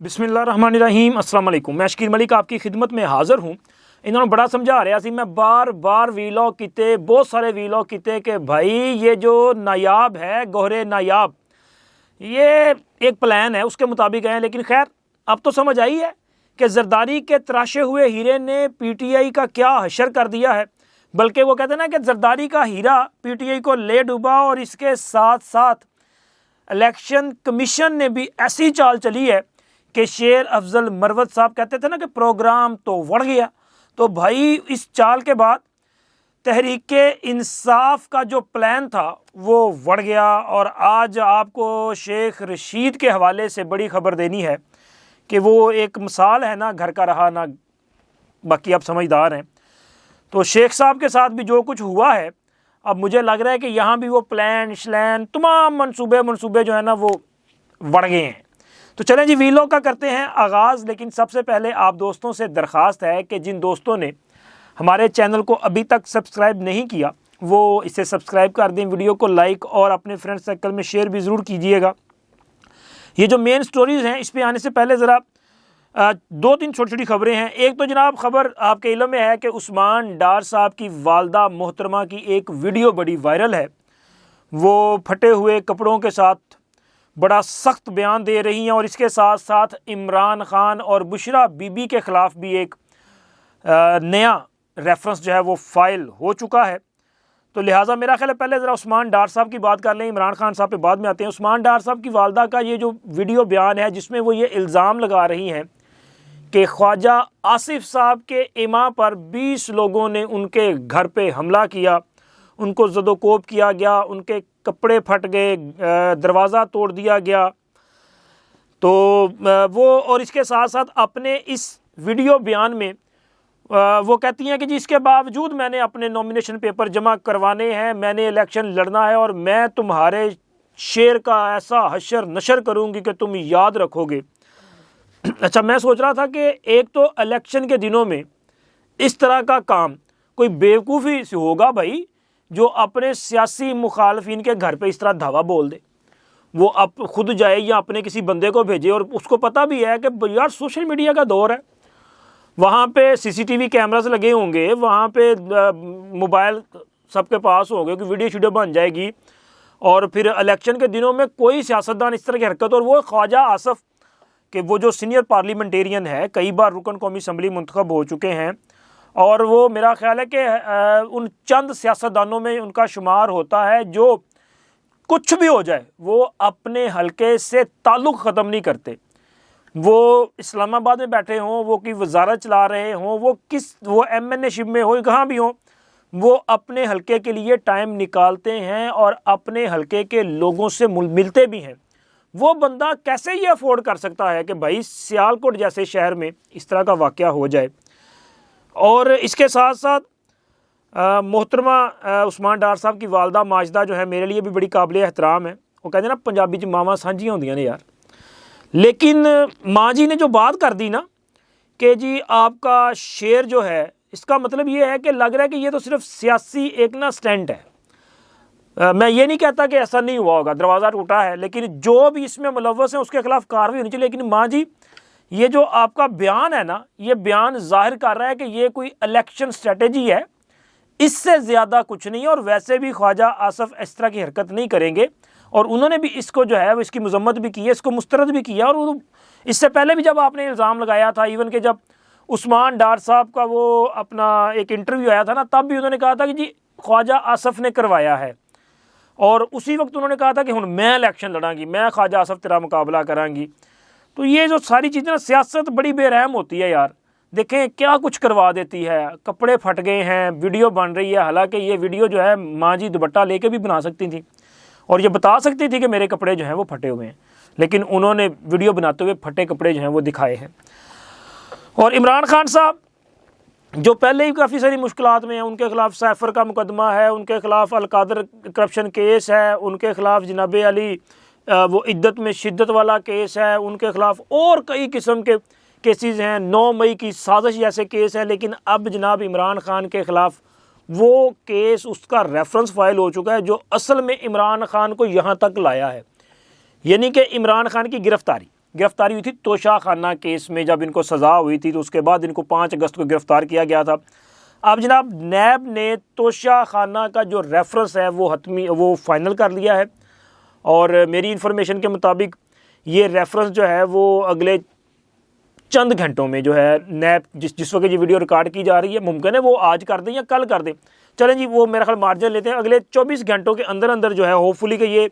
बिस्मिल्लाहिर्रहमानिर्रहीम अस्सलाम वालेकुम। मैं शकील मलिक आपकी खिदमत में हाज़िर हूँ। इन्होंने बड़ा समझा रहा सी, मैं बार बार वीलॉग किते, बहुत सारे वीलॉग किते कि भाई ये जो नायाब है गोहरे नायाब, ये एक प्लान है उसके मुताबिक है। लेकिन खैर अब तो समझ आई है कि जरदारी के तराशे हुए हीरे ने पीटीआई का क्या हशर कर दिया है। बल्कि वो कहते हैं ना कि जरदारी का हीरा पीटीआई को ले डूबा, और इसके साथ साथ इलेक्शन कमीशन ने भी ऐसी चाल चली है कि शेर अफजल मरवत साहब कहते थे ना कि प्रोग्राम तो वड़ गया। तो भाई इस चाल के बाद तहरीक इंसाफ का जो प्लान था वो वड़ गया। और आज आपको शेख रशीद के हवाले से बड़ी खबर देनी है कि वो एक मिसाल है ना घर का रहा ना, बाकी आप समझदार हैं। तो शेख साहब के साथ भी जो कुछ हुआ है, अब मुझे लग रहा है कि यहाँ भी वो प्लान श्लैन तमाम मनसूबे जो है ना वो वड़ गए हैं। तो चलें जी वीलॉग का करते हैं आगाज़। लेकिन सबसे पहले आप दोस्तों से दरख्वास्त है कि जिन दोस्तों ने हमारे चैनल को अभी तक सब्सक्राइब नहीं किया वो इसे सब्सक्राइब कर दें, वीडियो को लाइक और अपने फ्रेंड सर्कल में शेयर भी ज़रूर कीजिएगा। ये जो मेन स्टोरीज़ हैं इस पर आने से पहले ज़रा दो तीन छोटी छोटी खबरें हैं। एक तो जनाब खबर आपके इल्म में है कि उस्मान डार साहब की वालदा मोहतरमा की एक वीडियो बड़ी वायरल है। वो फटे हुए कपड़ों के साथ बड़ा सख्त बयान दे रही हैं, और इसके साथ साथ इमरान खान और बुशरा बीबी के ख़िलाफ़ भी एक नया रेफरेंस जो है वो फाइल हो चुका है। तो लिहाजा मेरा ख्याल है पहले ज़रा उस्मान डार साहब की बात कर लें, इमरान खान साहब पे बाद में आते हैं। उस्मान डार साहब की वालदा का ये जो वीडियो बयान है जिसमें वो ये इल्ज़ाम लगा रही हैं कि ख्वाजा आसिफ साहब के इमा पर 20 लोगों ने उनके घर पे हमला किया, उनको ज़दोकोब किया गया, उनके कपड़े फट गए, दरवाज़ा तोड़ दिया गया। तो वो और इसके साथ साथ अपने इस वीडियो बयान में वो कहती हैं कि जी इसके बावजूद मैंने अपने नॉमिनेशन पेपर जमा करवाने हैं, मैंने इलेक्शन लड़ना है, और मैं तुम्हारे शेर का ऐसा हशर नशर करूँगी कि तुम याद रखोगे। अच्छा, मैं सोच रहा था कि एक तो इलेक्शन के दिनों में इस तरह का काम कोई बेवकूफ़ी से होगा भाई, जो अपने सियासी मुखालफिन के घर पे इस तरह धावा बोल दे। वो अब खुद जाए या अपने किसी बंदे को भेजे, और उसको पता भी है कि यार सोशल मीडिया का दौर है, वहाँ पे सीसीटीवी कैमरास लगे होंगे, वहाँ पे मोबाइल सबके पास होंगे कि वीडियो बन जाएगी। और फिर इलेक्शन के दिनों में कोई सियासतदान इस तरह की हरकत, और वो ख्वाजा आसफ कि वो जो सीनियर पार्लियामेंटेरियन है, कई बार रुकन कौमी असम्बली मुंतखब हो चुके हैं, और वो मेरा ख्याल है कि उन चंद सियासतदानों में उनका शुमार होता है जो कुछ भी हो जाए वो अपने हलके से ताल्लुक़ ख़त्म नहीं करते। वो इस्लामाबाद में बैठे हों, वो की वजारत चला रहे हों, वो MNA शिप में हो, कहाँ भी हों, वो अपने हलके के लिए टाइम निकालते हैं और अपने हलके के लोगों से मिलते भी हैं। वो बंदा कैसे ये अफोर्ड कर सकता है कि भाई सियालकोट जैसे शहर में इस तरह का वाक़या हो जाए। और इसके साथ साथ मोहतरमा उस्मान डार साहब की वालदा माजिदा जो है मेरे लिए भी बड़ी काबिल एहतराम है। वो कहते हैं ना पंजाबी च मावां सांझियां होंदियां ने यार। लेकिन माँ जी ने जो बात कर दी ना कि जी आपका शेर जो है, इसका मतलब ये है कि लग रहा है कि ये तो सिर्फ सियासी एक ना स्टंट है। मैं ये नहीं कहता कि ऐसा नहीं हुआ होगा, दरवाज़ा टूटा है, लेकिन जो भी इसमें मुलव्वस है उसके खिलाफ कार्रवाई होनी चाहिए। लेकिन माँ जी ये जो आपका बयान है ना, ये बयान जाहिर कर रहा है कि ये कोई इलेक्शन स्ट्रेटजी है, इससे ज़्यादा कुछ नहीं है। और वैसे भी ख्वाजा आसफ इस तरह की हरकत नहीं करेंगे, और उन्होंने भी इसको जो है वो इसकी मजम्मत भी की है, इसको मुस्तरद भी किया। और इससे पहले भी जब आपने इल्ज़ाम लगाया था, इवन कि जब उस्मान डार साहब का वो अपना एक इंटरव्यू आया था ना, तब भी उन्होंने कहा था कि जी ख्वाजा आसफ ने करवाया है। और उसी वक्त उन्होंने कहा था कि हुण मैं इलेक्शन लड़ांगी, मैं ख्वाजा आसफ तेरा मुकाबला करांगी। तो ये जो सारी चीज़ें ना, सियासत बड़ी बेरहम होती है यार। देखें क्या कुछ करवा देती है, कपड़े फट गए हैं, वीडियो बन रही है। हालांकि ये वीडियो जो है माँ जी दुपट्टा लेके भी बना सकती थी, और ये बता सकती थी कि मेरे कपड़े जो हैं वो फटे हुए हैं, लेकिन उन्होंने वीडियो बनाते हुए फटे कपड़े जो हैं वो दिखाए हैं। और इमरान खान साहब जो पहले ही काफ़ी सारी मुश्किलात में हैं, उनके खिलाफ सैफर का मुकदमा है, उनके खिलाफ अलकादर करप्शन केस है, उनके खिलाफ जनाब अली वो इद्दत में शिद्दत वाला केस है, उनके खिलाफ और कई किस्म के केसेस हैं, 9 मई की साजिश जैसे केस हैं। लेकिन अब जनाब इमरान खान के ख़िलाफ़ वो केस, उसका रेफरेंस फाइल हो चुका है जो असल में इमरान खान को यहाँ तक लाया है, यानी कि इमरान खान की गिरफ्तारी। गिरफ्तारी हुई थी तोशा खाना केस में, जब इनको सज़ा हुई थी तो उसके बाद इनको 5 अगस्त को गिरफ़्तार किया गया था। अब जनाब नैब ने तोशा खाना का जो रेफरेंस है वो फाइनल कर लिया है, और मेरी इन्फॉर्मेशन के मुताबिक ये रेफरेंस जो है वो अगले चंद घंटों में जो है नैब जिस वक्त ये वीडियो रिकॉर्ड की जा रही है, मुमकिन है वो आज कर दें या कल कर दें। चलें जी, वो मेरा ख्याल मार्जिन लेते हैं, अगले 24 घंटों के अंदर अंदर जो है होपफुली कि ये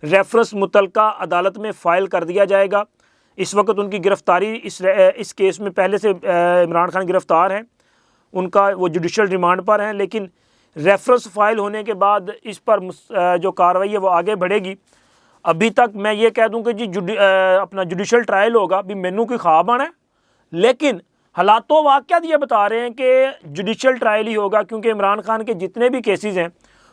रेफरेंस मुतलका अदालत में फ़ाइल कर दिया जाएगा। इस वक्त उनकी गिरफ़्तारी इस केस में पहले से इमरान खान गिरफ़्तार हैं, उनका वो जुडिशल रिमांड पर हैं, लेकिन रेफरेंस फ़ाइल होने के बाद इस पर जो कार्रवाई है वो आगे बढ़ेगी। अभी तक मैं ये कह दूं कि जी अपना जुडिशल ट्रायल होगा, अभी मैनू कोई ख्वाब आना है, लेकिन हालातों वाक़यात ये बता रहे हैं कि जुडिशल ट्रायल ही होगा, क्योंकि इमरान खान के जितने भी केसेस हैं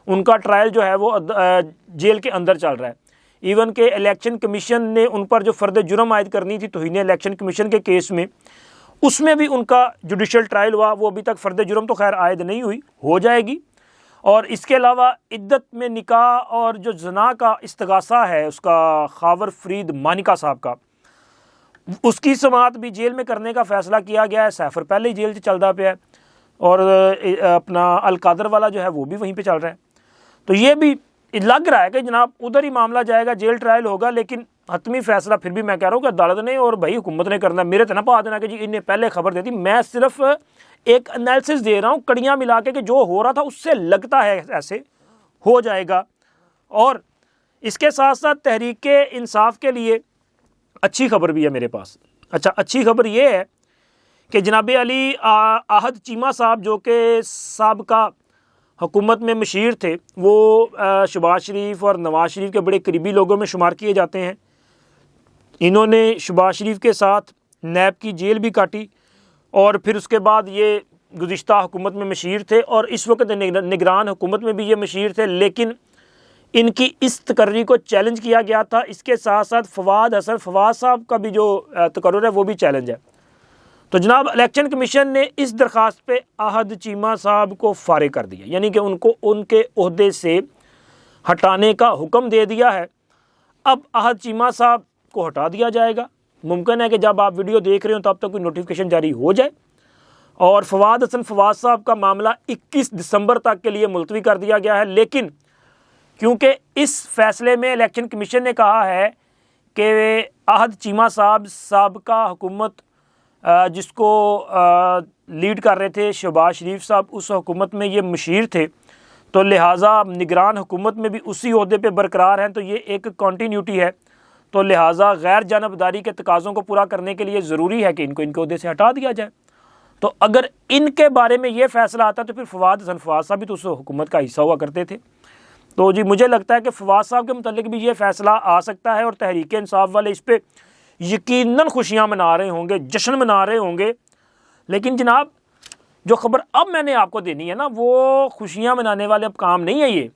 उनका ट्रायल जो है वो जेल के अंदर चल रहा है। इवन के इलेक्शन कमीशन ने उन पर जो फ़र्द जुर्म आयद करनी थी तौहीन इलेक्शन कमीशन के केस में, उसमें भी उनका जुडिशल ट्रायल हुआ, वो अभी तक फ़र्द जुर्म तो खैर आयद नहीं हुई, हो जाएगी। और इसके अलावा इद्दत में निकाह और जो जना का इस्तगासा है उसका खावर फरीद मानिका साहब का, उसकी समाअत भी जेल में करने का फ़ैसला किया गया है। सैफर पहले ही जेल से चलता पे है, और अपना अलकादर वाला जो है वो भी वहीं पे चल रहा है। तो ये भी लग रहा है कि जनाब उधर ही मामला जाएगा, जेल ट्रायल होगा, लेकिन हतमी फ़ैसला फिर भी मैं कह रहा हूँ कि अदालत ने और भाई हुकूमत ने करना। मेरे तो ना पा देना कि जी इन्हें पहले खबर देती, मैं सिर्फ एक एनालिसिस दे रहा हूँ कड़ियाँ मिला के कि जो हो रहा था उससे लगता है ऐसे हो जाएगा। और इसके साथ साथ तहरीक इंसाफ के लिए अच्छी खबर भी है मेरे पास। अच्छा, अच्छी खबर ये है कि जनाब अली आहद चीमा साहब जो कि साबका हुकूमत में मशीर थे, वो शहबाज शरीफ और नवाज़ शरीफ के बड़े करीबी लोगों में शुमार किए जाते हैं। इन्होंने शहबाज शरीफ के साथ नैब की जेल भी काटी, और फिर उसके बाद ये गुज़िश्ता हुकूमत में मशीर थे, और इस वक्त निगरान हुकूमत में भी ये मशीर थे, लेकिन इनकी इस तकर्री को चैलेंज किया गया था। इसके साथ साथ फवाद साहब का भी जो तकर्रुर है वो भी चैलेंज है। तो जनाब इलेक्शन कमीशन ने इस दरख्वास्त पे आहद चीमा साहब को फारिग कर दिया, यानी कि उनको उनके ओहदे से हटाने का हुक्म दे दिया है। अब आहद चीमा साहब को हटा दिया जाएगा। मुमकिन है कि जब आप वीडियो देख रहे हो तब तक कोई नोटिफिकेशन जारी हो जाए, और फवाद साहब का मामला 21 दिसंबर तक के लिए मुलतवी कर दिया गया है। लेकिन क्योंकि इस फैसले में इलेक्शन कमीशन ने कहा है कि आहद चीमा साहब का हुकूमत जिसको लीड कर रहे थे शहबाज शरीफ साहब, उस हुकूमत में ये मशीर थे, तो लिहाजा निगरान हुकूमत में भी उसी ओहदे पे बरकरार हैं, तो ये एक कॉन्टीन्यूटी है। तो लिहाजा गैर जानबदारी के तकाज़ों को पूरा करने के लिए ज़रूरी है कि इनको इनके ओहदे से हटा दिया जाए। तो अगर इनके बारे में ये फ़ैसला आता तो फिर फवाद साहब भी तो उस हुकूमत का हिस्सा हुआ करते थे। तो जी मुझे लगता है कि फवाद साहब के मुतालिक भी ये फ़ैसला आ सकता है, और तहरीक इंसाफ वाले इस पर यकीनन खुशियाँ मना रहे होंगे, जश्न मना रहे होंगे। लेकिन जनाब जो ख़बर अब मैंने आपको देनी है ना, वो खुशियाँ मनाने वाले अब काम नहीं है ये।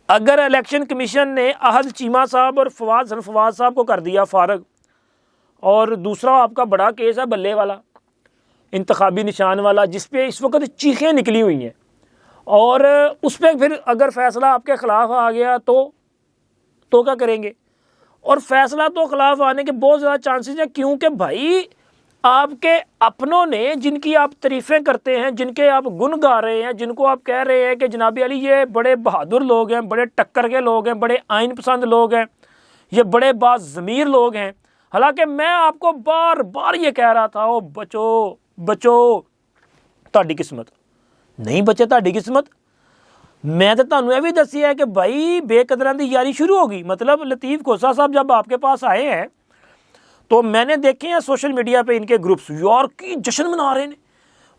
अगर इलेक्शन कमीशन ने आहद चीमा साहब और फवाद साहब को कर दिया फारग, और दूसरा आपका बड़ा केस है बल्ले वाला, इंतखाबी निशान वाला, जिस पे इस वक्त चीखें निकली हुई हैं, और उस पर फिर अगर फ़ैसला आपके ख़िलाफ़ आ गया तो क्या करेंगे? और फैसला तो ख़िलाफ़ आने के बहुत ज़्यादा चांसेस हैं, क्योंकि भाई आपके अपनों ने, जिनकी आप तारीफ़ें करते हैं, जिनके आप गुन गा रहे हैं, जिनको आप कह रहे हैं कि जनाब अली ये बड़े बहादुर लोग हैं, बड़े टक्कर के लोग हैं, बड़े आइन पसंद लोग हैं, ये बड़े बाज़मीर लोग हैं, हालांकि मैं आपको बार बार ये कह रहा था, ओ बचो बचो ताड़ी किस्मत नहीं बचे, ताड़ी किस्मत। मैं तो तुहानू भी दसिया है कि भाई बेकदरां दी यारी शुरू होगी। मतलब लतीफ़ खोसा साहब जब आपके पास आए हैं तो मैंने देखे हैं सोशल मीडिया पे इनके ग्रुप्स यार की जश्न मना रहे हैं।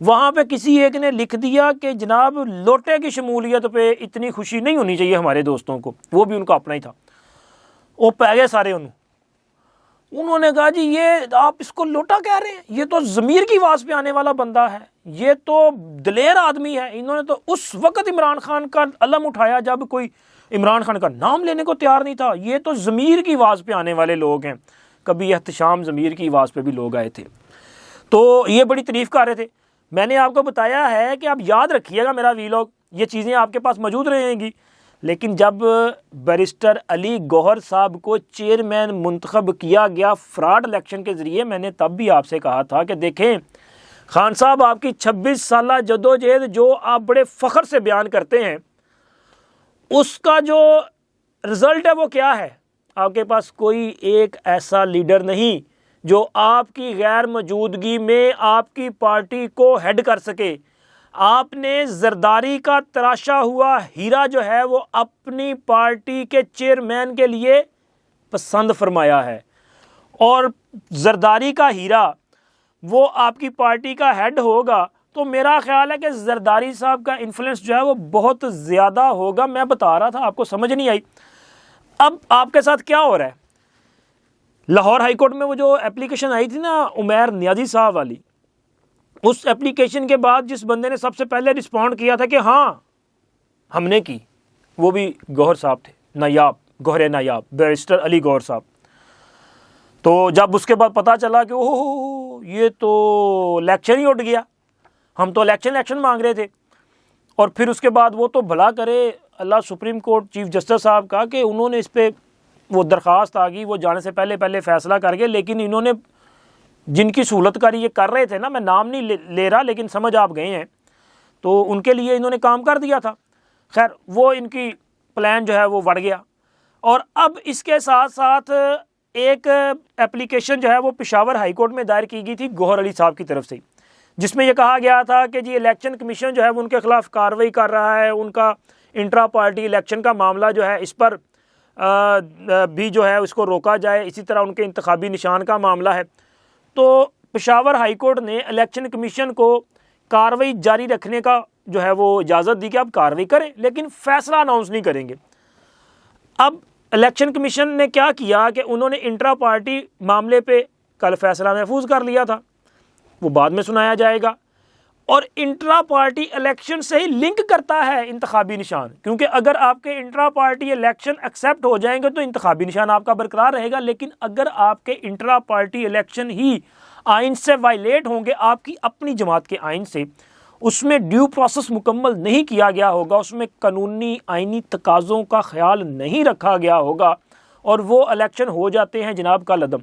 वहाँ पे किसी एक ने लिख दिया कि जनाब लोटे की शमूलियत पे इतनी खुशी नहीं होनी चाहिए हमारे दोस्तों को, वो भी उनका अपना ही था। वो पै गए सारे उन्होंने कहा जी ये आप इसको लोटा कह रहे हैं, ये तो ज़मीर की आवाज़ पे आने वाला बंदा है, ये तो दिलेर आदमी है। इन्होंने तो उस वक़्त इमरान खान का अलम उठाया जब कोई इमरान खान का नाम लेने को तैयार नहीं था। ये तो ज़मीर की आवाज़ पे आने वाले लोग हैं। कभी एहतशाम ज़मीर की आवाज़ पे भी लोग आए थे, तो ये बड़ी तारीफ़ कर रहे थे। मैंने आपको बताया है कि आप याद रखिएगा मेरा वीलॉग, ये चीज़ें आपके पास मौजूद रहेंगी। लेकिन जब बैरिस्टर अली गौहर साहब को चेयरमैन मुंतखब किया गया फ्रॉड इलेक्शन के ज़रिए, मैंने तब भी आपसे कहा था कि देखें खान साहब, आपकी 26 साल जदोजहद जो आप बड़े फ़ख्र से बयान करते हैं, उसका जो रिज़ल्ट है वो क्या है? आपके पास कोई एक ऐसा लीडर नहीं जो आपकी गैर मौजूदगी में आपकी पार्टी को हेड कर सके। आपने जरदारी का तराशा हुआ हीरा जो है वो अपनी पार्टी के चेयरमैन के लिए पसंद फरमाया है, और जरदारी का हीरा वो आपकी पार्टी का हेड होगा, तो मेरा ख्याल है कि जरदारी साहब का इन्फ्लुएंस जो है वो बहुत ज़्यादा होगा। मैं बता रहा था, आपको समझ नहीं आई। अब आपके साथ क्या हो रहा है? लाहौर हाई कोर्ट में वो जो एप्लीकेशन आई थी ना उमैर नियाज़ी साहब वाली, उस एप्लीकेशन के बाद जिस बंदे ने सबसे पहले रिस्पॉन्ड किया था कि हाँ हमने की, वो भी गौहर साहब थे, नायाब, गौहर नायाब, बैरिस्टर अली गौहर साहब। तो जब उसके बाद पता चला कि ओह ये तो इलेक्शन ही उठ गया, हम तो इलेक्शन मांग रहे थे, और फिर उसके बाद वो तो भला करे अल्लाह सुप्रीम कोर्ट चीफ जस्टिस साहब का कि उन्होंने इस पर वो दरख्वास्त आ गई, वो जाने से पहले फैसला कर गए। लेकिन इन्होंने जिनकी सहूलतकारी ये कर रहे थे ना, मैं नाम नहीं ले रहा, लेकिन समझ आप गए हैं, तो उनके लिए इन्होंने काम कर दिया था। खैर वो इनकी प्लान जो है वो बढ़ गया। और अब इसके साथ साथ एक एप्लीकेशन जो है वो पेशावर हाई कोर्ट में दायर की गई थी गौहर अली साहब की तरफ से, जिसमें यह कहा गया था कि जी इलेक्शन कमीशन जो है वो उनके खिलाफ कार्रवाई कर रहा है, उनका इंट्रा पार्टी इलेक्शन का मामला जो है इस पर भी जो है उसको रोका जाए, इसी तरह उनके इंतखाबी निशान का मामला है। तो पेशावर हाई कोर्ट ने इलेक्शन कमीशन को कार्रवाई जारी रखने का जो है वो इजाज़त दी कि आप कार्रवाई करें, लेकिन फ़ैसला अनाउंस नहीं करेंगे। अब इलेक्शन कमीशन ने क्या किया कि उन्होंने इंट्रा पार्टी मामले पे कल फैसला महफूज कर लिया था, वो बाद में सुनाया जाएगा, और इंट्रा पार्टी इलेक्शन से ही लिंक करता है इंतखाबी निशान, क्योंकि अगर आपके इंट्रा पार्टी इलेक्शन एक्सेप्ट हो जाएंगे तो इंतखाबी निशान आपका बरकरार रहेगा। लेकिन अगर आपके इंट्रा पार्टी इलेक्शन ही आइन से वायलेट होंगे, आपकी अपनी जमात के आइन से, उसमें ड्यू प्रोसेस मुकम्मल नहीं किया गया होगा, उसमें कानूनी आइनी तकाज़ों का ख्याल नहीं रखा गया होगा, और वो इलेक्शन हो जाते हैं जनाब का लदम,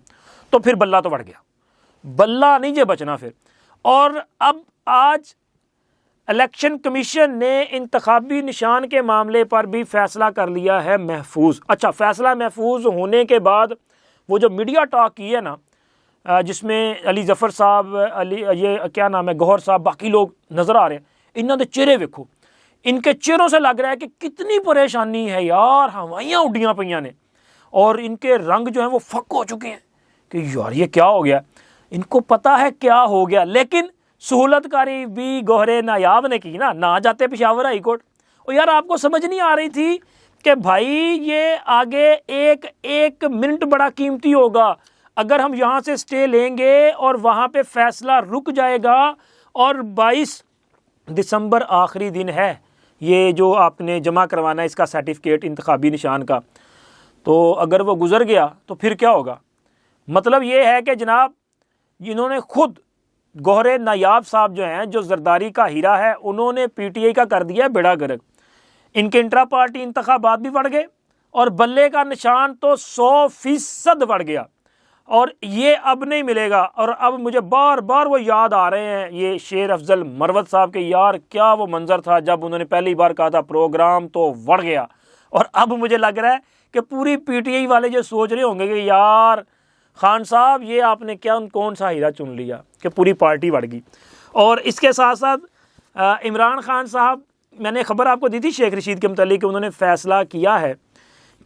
तो फिर बल्ला तो बढ़ गया, बल्ला नहीं जे बचना फिर। और अब आज इलेक्शन कमीशन ने इंतखाबी निशान के मामले पर भी फैसला कर लिया है महफूज। अच्छा, फैसला महफूज होने के बाद वो जो मीडिया टॉक की है ना, जिसमें अली जफ़र साहब, अली ये क्या नाम है, गौहर साहब, बाकी लोग नज़र आ रहे हैं, इन्हों के चेहरे देखो, इनके चेहरों से लग रहा है कि कितनी परेशानी है यार, हवाइयाँ उड़ियाँ पईयां ने, और इनके रंग जो हैं वो फक हो चुके हैं कि यार ये क्या हो गया। इनको पता है क्या हो गया, लेकिन सहूलतकारी भी गौहर नायाब ने की ना जाते पेशावर हाई कोर्ट। और यार आपको समझ नहीं आ रही थी कि भाई ये आगे एक मिनट बड़ा कीमती होगा। अगर हम यहाँ से स्टे लेंगे और वहाँ पे फैसला रुक जाएगा, और 22 दिसंबर आखिरी दिन है ये जो आपने जमा करवाना है इसका सर्टिफिकेट इंतखाबी निशान का, तो अगर वो गुजर गया तो फिर क्या होगा। मतलब ये है कि जनाब जिन्होंने खुद गौहर नायाब साहब जो हैं, जो जरदारी का हीरा है, उन्होंने पीटीआई का कर दिया बेड़ा गर्क। इनके इंट्रा पार्टी इंतखाबात भी बढ़ गए, और बल्ले का निशान तो 100% बढ़ गया, और ये अब नहीं मिलेगा। और अब मुझे बार बार वो याद आ रहे हैं ये शेर अफजल मरवत साहब के, यार क्या वो मंजर था जब उन्होंने पहली बार कहा था प्रोग्राम तो बढ़ गया। और अब मुझे लग रहा है कि पूरी पीटीआई वाले जो सोच रहे होंगे कि यार खान साहब ये आपने क्या कौन सा हीरा चुन लिया कि पूरी पार्टी बढ़ गई। और इसके साथ साथ इमरान खान साहब, मैंने ख़बर आपको दी थी शेख रशीद के मुतालिक, उन्होंने फ़ैसला किया है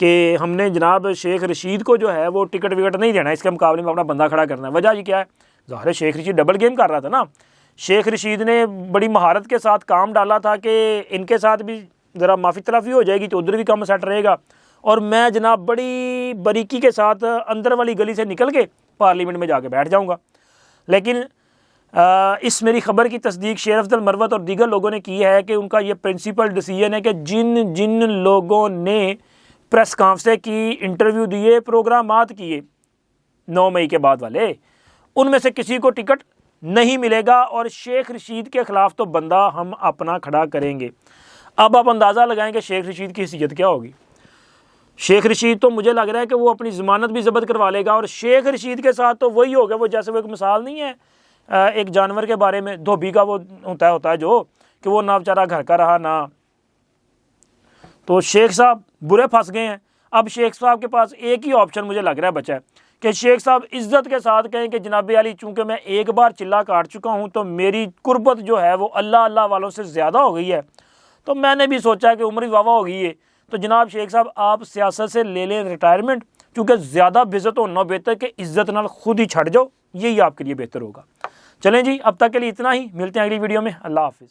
कि हमने जनाब शेख रशीद को जो है वो टिकट विकट नहीं देना, इसके मुकाबले में अपना बंदा खड़ा करना है। वजह ये क्या है, ज़ाहिर है शेख रशीद डबल गेम कर रहा था ना। शेख रशीद ने बड़ी महारत के साथ काम डाला था कि इनके साथ भी ज़रा माफ़ी तलाफ़ी हो जाएगी तो उधर भी काम सेट रहेगा, और मैं जनाब बड़ी बारीकी के साथ अंदर वाली गली से निकल के पार्लियामेंट में जाके बैठ जाऊँगा। लेकिन इस मेरी ख़बर की तस्दीक शेर अफजल मरवत और दीगर लोगों ने की है कि उनका ये प्रिंसिपल डिसीजन है कि जिन लोगों ने प्रेस कॉन्फ्रेंस की, इंटरव्यू दिए, प्रोग्रामात किए 9 मई के बाद वाले, उनमें से किसी को टिकट नहीं मिलेगा, और शेख रशीद के ख़िलाफ़ तो बंदा हम अपना खड़ा करेंगे। अब आप अंदाज़ा लगाएं कि शेख रशीद की हैसियत क्या होगी। शेख रशीद तो मुझे लग रहा है कि वो अपनी ज़मानत भी ज़ब्त करवा लेगा, और शेख रशीद के साथ तो वही होगा, वो जैसे वो एक मिसाल नहीं है एक जानवर के बारे में, धोबी का वो होता है जो कि वो ना बेचारा घर का रहा ना, तो शेख साहब बुरे फंस गए हैं। अब शेख साहब के पास एक ही ऑप्शन मुझे लग रहा है बचा है कि शेख साहब इज़्ज़त के साथ कहें कि जनाब अली चूँकि मैं एक बार चिल्ला काट चुका हूँ तो मेरी कुर्बत जो है वो अल्लाह अल्लाह वालों से ज़्यादा हो गई है, तो मैंने भी सोचा कि उम्र वावा हो गई है, तो जनाब शेख साहब आप सियासत से ले लें रिटायरमेंट, क्योंकि ज़्यादा बेइज्जत होना बेहतर कि इज़्ज़त नाल खुद ही छट जाओ, यही आपके लिए बेहतर होगा। चलें जी, अब तक के लिए इतना ही, मिलते हैं अगली वीडियो में। अल्लाह हाफिज़।